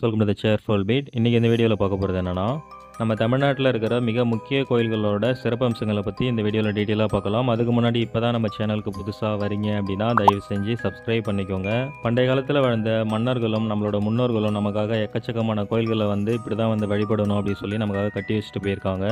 Welcome to the cheerful beat. இன்றைக்கி இந்த வீடியோவில் பார்க்க போகிறது என்னென்னா, நம்ம தமிழ்நாட்டில் இருக்கிற மிக முக்கிய கோயில்களோட சிறப்பம்சங்களை பற்றி இந்த வீடியோவில் டீட்டெயிலாக பார்க்கலாம். அதுக்கு முன்னாடி இப்போ தான் நம்ம சேனலுக்கு புதுசாக வரீங்க அப்படின்னா தயவு செஞ்சு சப்ஸ்கிரைப் பண்ணிக்கோங்க. பண்டைய காலத்தில் வாழ்ந்த மன்னர்களும் நம்மளோட முன்னோர்களும் நமக்காக எக்கச்சக்கமான கோயில்களை இப்படி தான் வழிபடணும் அப்படின்னு சொல்லி நமக்காக கட்டி வச்சுட்டு போயிருக்காங்க.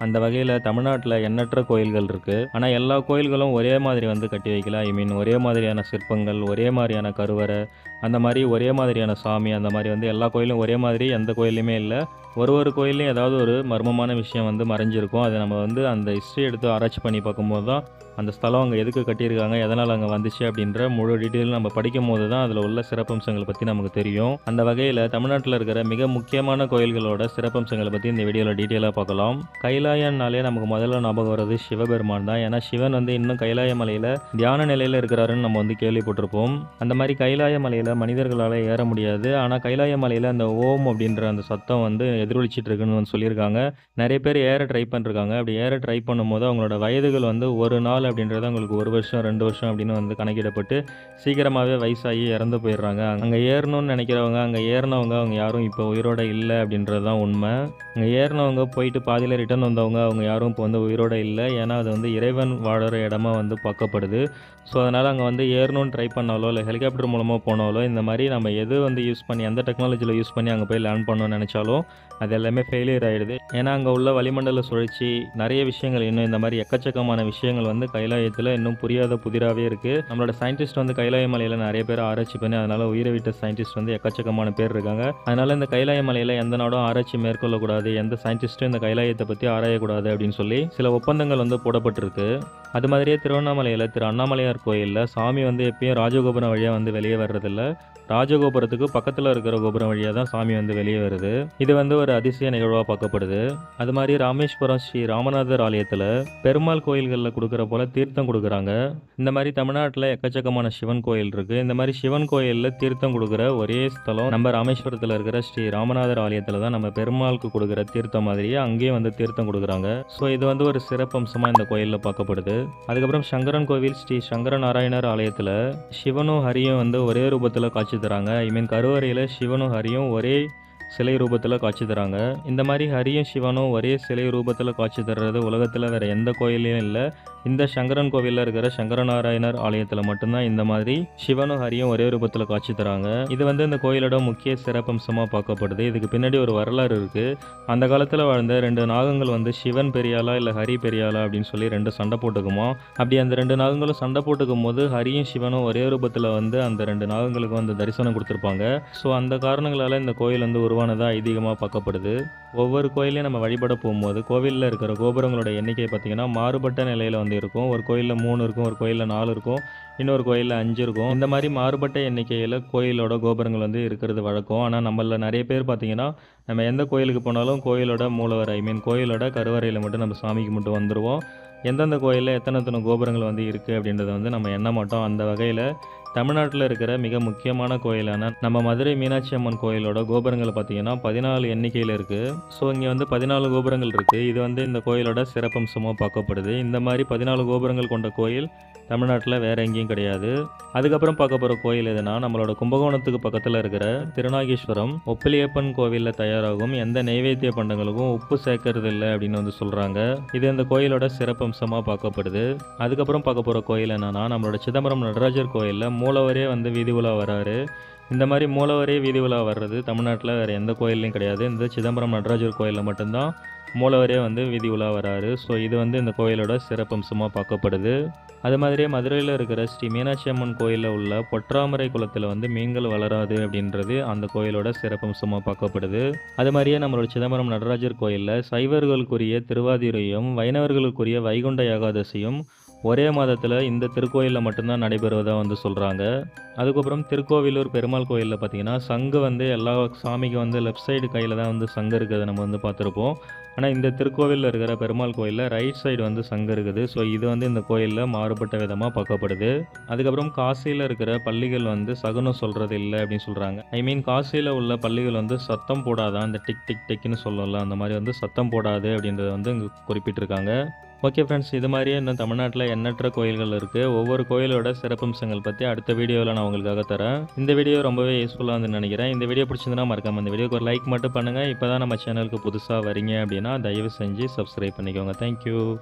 அந்த வகையில் தமிழ்நாட்டில் எண்ணற்ற கோயில்கள் இருக்குது. ஆனால் எல்லா கோயில்களும் ஒரே மாதிரி கட்டி வைக்கல. ஒரே மாதிரியான சிற்பங்கள், ஒரே மாதிரியான கருவறை, அந்த மாதிரி ஒரே மாதிரியான சாமி, அந்த மாதிரி எல்லா கோயிலும் ஒரே மாதிரி எந்த கோயிலையுமே இல்லை. ஒரு கோயிலையும் ஏதாவது ஒரு மர்மமான விஷயம் மறைஞ்சிருக்கும். அதை நம்ம அந்த ஹிஸ்ட்ரி எடுத்து ஆராய்ச்சி பண்ணி பார்க்கும்போது தான் அந்த ஸ்தலம் அங்கே எதுக்கு கட்டியிருக்காங்க, எதனால் அங்கே வந்துச்சு அப்படின்ற முழு டீட்டெயில் நம்ம படிக்கும் போது தான் அதில் உள்ள சிறப்பம்சங்களை பற்றி நமக்கு தெரியும். அந்த வகையில் தமிழ்நாட்டில் இருக்கிற மிக முக்கியமான கோயில்களோட சிறப்பம்சங்களை பற்றி இந்த வீடியோவில் டீட்டெயிலாக பார்க்கலாம். கைலாயம்னாலே நமக்கு முதல்ல ஞாபகம் வர்றது சிவபெருமான் தான். ஏன்னா சிவன் இன்னும் கைலாய மலையில் தியான நிலையில் இருக்கிறாருன்னு நம்ம கேள்விப்பட்டிருப்போம். அந்த மாதிரி கைலாய மலையில் மனிதர்களால் ஏற முடியாது. ஆனால் கைலாய மலையில் அந்த ஓம் அப்படின்ற அந்த சத்தம் எதிரொலிச்சிட்டு இருக்குன்னு சொல்லியிருக்காங்க. நிறைய பேர் ஏற ட்ரை பண்ணிருக்காங்க. அப்படி ஏற ட்ரை பண்ணும்போது அவங்களோட வயதுகள் ஒரு நாள் அப்படின்றது அவங்களுக்கு 1 வருஷம் 2 வருஷம் அப்படின்னு கணக்கிடப்பட்டு சீக்கிரமாகவே வயசாகி இறந்து போயிடுறாங்க. அங்கே ஏறணும்னு நினைக்கிறவங்க, அங்கே ஏறினவங்க அவங்க யாரும் இப்போ உயிரோட இல்லை அப்படின்றது தான் உண்மை. அங்கே ஏறினவங்க போயிட்டு பாதியில் ரிட்டர்ன் வந்தவங்க அவங்க யாரும் இப்போ உயிரோட இல்லை. ஏன்னா அது இறைவன் வாழற இடமா பார்க்கப்படுது. ஸோ அதனால் அங்கே ஏறணும்னு ட்ரை பண்ணாலோ இல்லை ஹெலிகாப்டர் மூலமாக போனாலோ இந்த மாதிரி நம்ம எது யூஸ் பண்ணி எந்த டெக்னாலஜியில் யூஸ் பண்ணி அங்கே போய் லேண்ட் பண்ணணும்னு நினச்சாலும் அது எல்லாமே ஃபெயிலியர் ஆகிடுது. ஏன்னா அங்கே உள்ள வளிமண்டல சுழற்சி, நிறைய விஷயங்கள், இன்னும் இந்த மாதிரி எக்கச்சக்கமான விஷயங்கள் கைலாயத்தில் இன்னும் புரியாத புதிராகவே இருக்குது. நம்மளோட சயின்டிஸ்ட் கைலாய மலையில் நிறைய பேர் ஆராய்ச்சி பண்ணி அதனால் உயிரை விட்ட சயின்டிஸ்ட் எக்கச்சக்கமான பேர் இருக்காங்க. அதனால் இந்த கைலாய மலையில் எந்த நாடும் ஆராய்ச்சி மேற்கொள்ளக்கூடாது, எந்த சயின்டிஸ்ட்டும் இந்த கைலாயத்தை பற்றி ஆராயக்கூடாது அப்படின்னு சொல்லி சில ஒப்பந்தங்கள் போடப்பட்டிருக்கு. அது மாதிரியே திருவண்ணாமலையில் திரு அண்ணாமலையார் கோயிலில் சாமி எப்பயும் ராஜகோபுரம் வழியாக வெளியே வர்றதில்ல. ராஜகோபுரத்துக்கு பக்கத்தில் இருக்கிற கோபுரம் வழியாக தான் சாமி வெளியே வருது. இது ஒரு அதிசய நிகழ்வாக பார்க்கப்படுது. அது மாதிரி ராமேஸ்வரம் ஸ்ரீ ராமநாதர் ஆலயத்தில் பெருமாள் கோயில்களில் கொடுக்குற போல தீர்த்தம் கொடுக்குறாங்க. இந்த மாதிரி தமிழ்நாட்டில் எக்கச்சக்கமான சிவன் கோயில் இருக்குது. இந்த மாதிரி சிவன் கோயிலில் தீர்த்தம் கொடுக்குற ஒரே ஸ்தலம் நம்ம ராமேஸ்வரத்தில் இருக்கிற ஸ்ரீ ராமநாதர் ஆலயத்தில் தான் நம்ம பெருமாளுக்கு கொடுக்குற தீர்த்தம் மாதிரியே அங்கேயும் தீர்த்தம் கொடுக்குறாங்க. ஸோ இது ஒரு சிறப்பம்சமாக இந்த கோயிலில் பார்க்கப்படுது. அதுக்கப்புறம் சங்கரன் கோவில் ஸ்ரீ சங்கர நாராயணர் ஆலயத்தில் சிவனும் ஹரியும் ஒரே ரூபத்தில் காட்சி தராங்க. கருவறையில் சிவனும் ஹரியும் ஒரே சிலை ரூபத்தில் காட்சி தராங்க. இந்த மாதிரி ஹரியும் சிவனும் ஒரே சிலை ரூபத்தில் காட்சி தர்றது உலகத்தில் வேறு எந்த கோயிலையும் இல்லை. இந்த சங்கரன் கோவிலில் இருக்கிற சங்கரநாராயணர் ஆலயத்தில் மட்டும்தான் இந்த மாதிரி சிவனும் ஹரியும் ஒரே ரூபத்தில் காட்சி தராங்க. இது இந்த கோயிலோட முக்கிய சிறப்பம்சமாக பார்க்கப்படுது. இதுக்கு பின்னாடி ஒரு வரலாறு இருக்குது. அந்த காலத்தில் வாழ்ந்த 2 நாகங்கள் சிவன் பெரியாளா இல்லை ஹரி பெரியாளா அப்படின்னு சொல்லி 2 சண்டை போட்டுக்குமா. அப்படி அந்த 2 நாகங்களும் சண்டை போட்டுக்கும் போது ஹரியும் சிவனும் ஒரே ரூபத்தில் அந்த 2 நாகங்களுக்கு தரிசனம் கொடுத்துருப்பாங்க. ஸோ அந்த காரணங்களால் இந்த கோயில் உருவானதாக ஐதீகமாக பார்க்கப்படுது. ஒவ்வொரு கோயிலையும் நம்ம வழிபட போகும்போது கோவிலில் இருக்கிற கோபுரங்களோட எண்ணிக்கை பார்த்திங்கன்னா மாறுபட்ட நிலையில் இருக்கும். ஒரு கோயிலில் 3 இருக்கும், ஒரு கோயிலில் 4 இருக்கும், இன்னொரு கோயிலில் 5 இருக்கும். இந்த மாதிரி மாறுபட்ட எண்ணிக்கையில் கோயிலோட கோபுரங்கள் இருக்கிறது வழக்கம். ஆனால் நம்மள நிறைய பேர் பார்த்திங்கன்னா நம்ம எந்த கோயிலுக்கு போனாலும் கோயிலோட மூலவர் கோயிலோட கருவறையில் மட்டும் நம்ம சாமிக்கு மட்டும் வந்துடுவோம். எந்தெந்த கோயிலில் எத்தனை கோபுரங்கள் இருக்குது அப்படின்றத நம்ம எண்ண மாட்டோம். அந்த வகையில் தமிழ்நாட்டில் இருக்கிற மிக முக்கியமான கோயிலான நம்ம மதுரை மீனாட்சி அம்மன் கோயிலோட கோபுரங்கள் பார்த்திங்கன்னா 14 எண்ணிக்கையில் இருக்குது. ஸோ இங்கே 14 கோபுரங்கள் இருக்குது. இது இந்த கோயிலோட சிறப்பம்சமாக பார்க்கப்படுது. இந்த மாதிரி 14 கோபுரங்கள் கொண்ட கோயில் தமிழ்நாட்டில் வேறு எங்கேயும் கிடையாது. அதுக்கப்புறம் பார்க்க போகிற கோயில் எதுனா நம்மளோட கும்பகோணத்துக்கு பக்கத்தில் இருக்கிற திருநாகேஸ்வரம் ஒப்பிலியப்பன் கோவிலில் தயாராகும் எந்த நைவேத்திய பண்டங்களுக்கும் உப்பு சேர்க்கறது இல்லை அப்படின்னு சொல்கிறாங்க. இது இந்த கோயிலோட சிறப்பம்சமாக பார்க்கப்படுது. அதுக்கப்புறம் பார்க்க போகிற கோயில் என்னன்னா நம்மளோட சிதம்பரம் நடராஜர் கோயிலில் மூலவரே வீதி உலா வராரு. இந்த மாதிரி மூலவரே வீதி உலா வர்றது தமிழ்நாட்டில் வேறு எந்த கோயிலையும் கிடையாது. இந்த சிதம்பரம் நடராஜர் கோயிலில் மட்டும்தான் மூலவரே வீதி உலா வராரு. ஸோ இது இந்த கோயிலோட சிறப்பம்சமாக பார்க்கப்படுது. அது மாதிரியே மதுரையில் இருக்கிற ஸ்ரீ மீனாட்சி அம்மன் கோயிலில் உள்ள பொற்றாமரை குளத்தில் மீன்கள் வளராது அப்படின்றது அந்த கோயிலோட சிறப்பம்சமாக பார்க்கப்படுது. அது மாதிரியே நம்மளோட சிதம்பரம் நடராஜர் கோயிலில் சைவர்களுக்குரிய திருவாதிரையும் வைணவர்களுக்குரிய வைகுண்ட ஏகாதசியும் ஒரே மாதத்தில் இந்த திருக்கோயிலில் மட்டும்தான் நடைபெறுவதாக சொல்கிறாங்க. அதுக்கப்புறம் திருக்கோவிலூர் பெருமாள் கோயிலில் பார்த்திங்கன்னா சங்கு எல்லா சாமிக்கும் லெஃப்ட் சைடு கையில் தான் சங்கு இருக்கிறத நம்ம பார்த்துருப்போம். ஆனால் இந்த திருக்கோவிலில் இருக்கிற பெருமாள் கோயிலில் ரைட் சைடு சங்கு இருக்குது. ஸோ இது இந்த கோயிலில் மாறுபட்ட விதமாக பார்க்கப்படுது. அதுக்கப்புறம் காசியில் இருக்கிற பள்ளிகள் சகுனம் சொல்கிறது இல்லை அப்படின்னு சொல்கிறாங்க. காசியில் உள்ள பள்ளிகள் சத்தம் போடாதான், அந்த டிக் டிக் டிக்னு சொல்லலாம், அந்த மாதிரி சத்தம் போடாது அப்படின்றத இங்கே குறிப்பிட்டிருக்காங்க. ஓகே ஃப்ரெண்ட்ஸ், இது மாதிரியே இன்னும் தமிழ்நாட்டில் எண்ணற்ற கோயில்கள் இருக்குது. ஒவ்வொரு கோயிலோட சிறப்பம்சங்கள் பற்றி அடுத்த வீடியோவில் நான் உங்களுக்காக தரேன். இந்த வீடியோ ரொம்பவே யூஸ்ஃபுல்லாக இருந்துன்னு நினைக்கிறேன். இந்த வீடியோ பிடிச்சிருந்தா மறக்காம இந்த வீடியோக்கு ஒரு லைக் மட்டும் பண்ணுங்கள். இப்போ தான் நம்ம சேனலுக்கு புதுசாக வரீங்க அப்படின்னா தயவு செஞ்சு சப்ஸ்கிரைப் பண்ணிக்கோங்க. தேங்க்யூ.